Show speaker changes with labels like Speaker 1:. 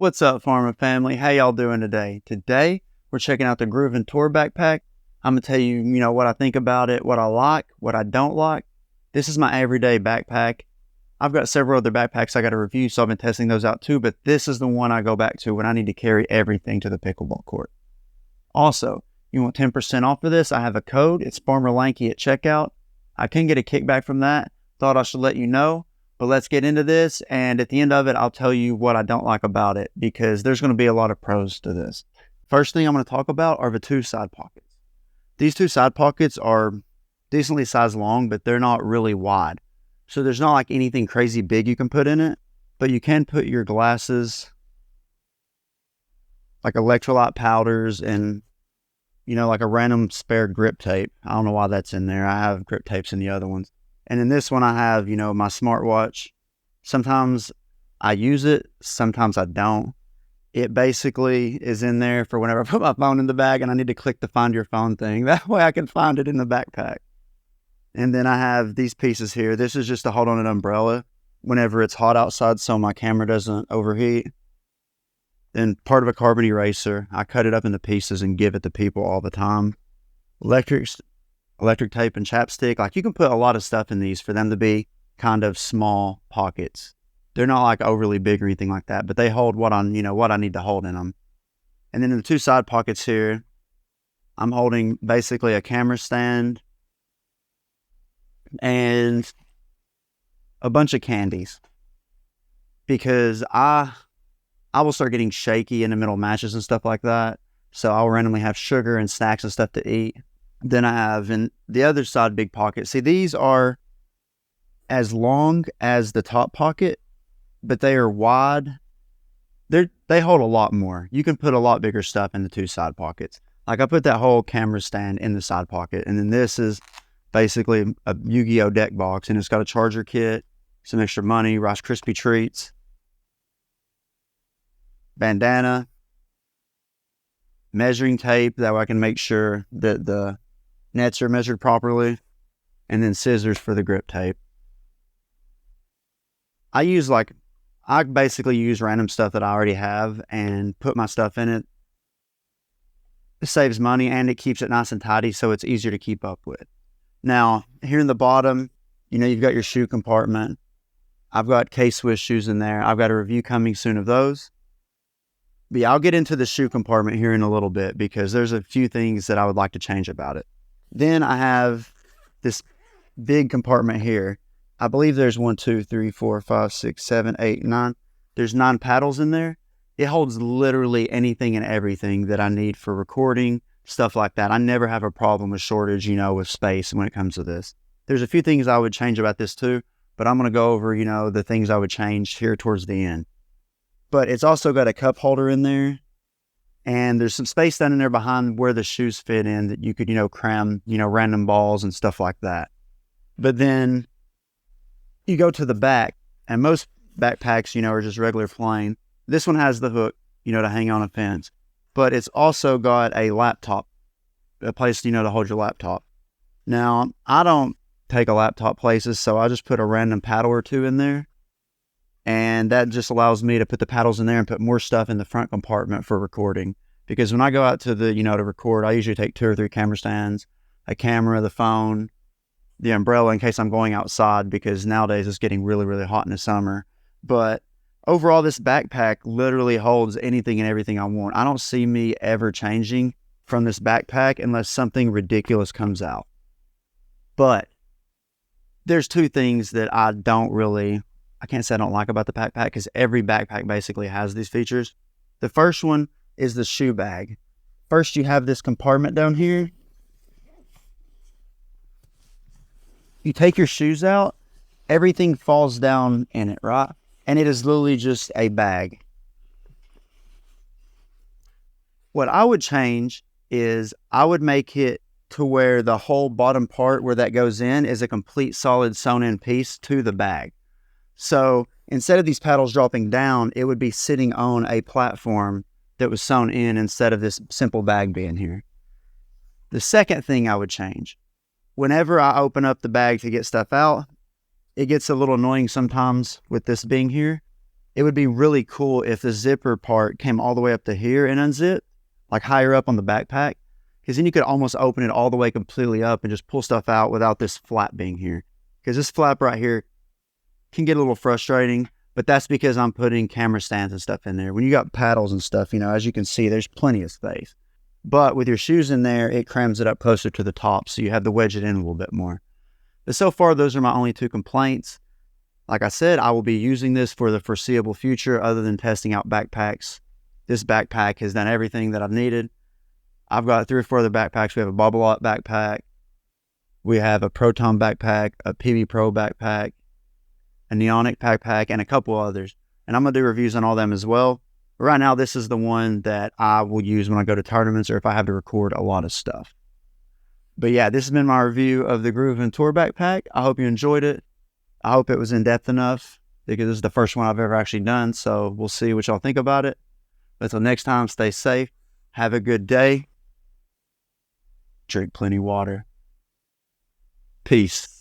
Speaker 1: What's up, Pharma family? How y'all doing today? Today, we're checking out the GRUVN Tour backpack. I'm going to tell you, what I think about it, what I like, what I don't like. This is my everyday backpack. I've got several other backpacks I got to review, so I've been testing those out too, but this is the one I go back to when I need to carry everything to the pickleball court. Also, you want 10% off of this? I have a code. It's Farmer Lanky at checkout. I can get a kickback from that. Thought I should let you know. But let's get into this, and at the end of it, I'll tell you what I don't like about it, because there's going to be a lot of pros to this. First thing I'm going to talk about are the two side pockets. These two side pockets are decently sized long, but they're not really wide. So there's not like anything crazy big you can put in it, but you can put your glasses, like electrolyte powders, and like a random spare grip tape. I don't know why that's in there. I have grip tapes in the other ones. And in this one, I have, my smartwatch. Sometimes I use it, sometimes I don't. It basically is in there for whenever I put my phone in the bag and I need to click the find your phone thing. That way I can find it in the backpack. And then I have these pieces here. This is just to hold on an umbrella whenever it's hot outside so my camera doesn't overheat. Then part of a carbon eraser. I cut it up into pieces and give it to people all the time. Electric tape and chapstick. Like, you can put a lot of stuff in these for them to be kind of small pockets. They're not like overly big or anything like that, but they hold what I need to hold in them. And then in the two side pockets here, I'm holding basically a camera stand and a bunch of candies, because I will start getting shaky in the middle of matches and stuff like that. So I'll randomly have sugar and snacks and stuff to eat. Then I have in the other side big pocket. See, these are as long as the top pocket, but they are wide. They hold a lot more. You can put a lot bigger stuff in the two side pockets. Like, I put that whole camera stand in the side pocket. And then this is basically a Yu-Gi-Oh deck box. And it's got a charger kit, some extra money, Rice Krispie treats, bandana, measuring tape, that way I can make sure that the nets are measured properly, and then scissors for the grip tape. I basically use random stuff that I already have and put my stuff in it. It saves money and it keeps it nice and tidy, so it's easier to keep up with. Now, here in the bottom, you've got your shoe compartment. I've got K-Swiss shoes in there. I've got a review coming soon of those. But yeah, I'll get into the shoe compartment here in a little bit, because there's a few things that I would like to change about it. Then I have this big compartment here. I believe there's 1, 2, 3, 4, 5, 6, 7, 8, 9. There's 9 paddles in there. It holds literally anything and everything that I need for recording, stuff like that. I never have a problem with shortage, with space when it comes to this. There's a few things I would change about this too, but I'm going to go over, the things I would change here towards the end. But it's also got a cup holder in there. And there's some space down in there behind where the shoes fit in that you could, cram, random balls and stuff like that. But then you go to the back, and most backpacks, are just regular plain. This one has the hook, to hang on a fence. But it's also got a laptop, a place, to hold your laptop. Now, I don't take a laptop places, so I just put a random paddle or two in there. And that just allows me to put the paddles in there and put more stuff in the front compartment for recording. Because when I go out to the, to record, I usually take 2 or 3 camera stands, a camera, the phone, the umbrella in case I'm going outside, because nowadays it's getting really, really hot in the summer. But overall, this backpack literally holds anything and everything I want. I don't see me ever changing from this backpack unless something ridiculous comes out. But there's 2 things that I can't say I don't like about the backpack, because every backpack basically has these features. The first one is the shoe bag. First, you have this compartment down here. You take your shoes out, everything falls down in it, right? And it is literally just a bag. What I would change is I would make it to where the whole bottom part where that goes in is a complete solid sewn in piece to the bag. So instead of these paddles dropping down, it would be sitting on a platform that was sewn in instead of this simple bag being here. The second thing I would change, whenever I open up the bag to get stuff out, it gets a little annoying sometimes with this being here. it would be really cool if the zipper part came all the way up to here and unzip, like higher up on the backpack, because then you could almost open it all the way completely up and just pull stuff out without this flap being here. Because this flap right here can get a little frustrating, but that's because I'm putting camera stands and stuff in there. When you got paddles and stuff, as you can see, there's plenty of space. But with your shoes in there, it crams it up closer to the top, so you have to wedge it in a little bit more. But so far, those are my only 2 complaints. Like I said, I will be using this for the foreseeable future other than testing out backpacks. This backpack has done everything that I've needed. I've got 3 or 4 other backpacks. We have a Bobble-Lot backpack. We have a Proton backpack, a PB Pro backpack, a Neonic backpack, and a couple others. And I'm going to do reviews on all them as well. But right now, this is the one that I will use when I go to tournaments or if I have to record a lot of stuff. But yeah, this has been my review of the GRUVN Tour backpack. I hope you enjoyed it. I hope it was in-depth enough because this is the first one I've ever actually done. So we'll see what y'all think about it. But until next time, stay safe. Have a good day. Drink plenty of water. Peace.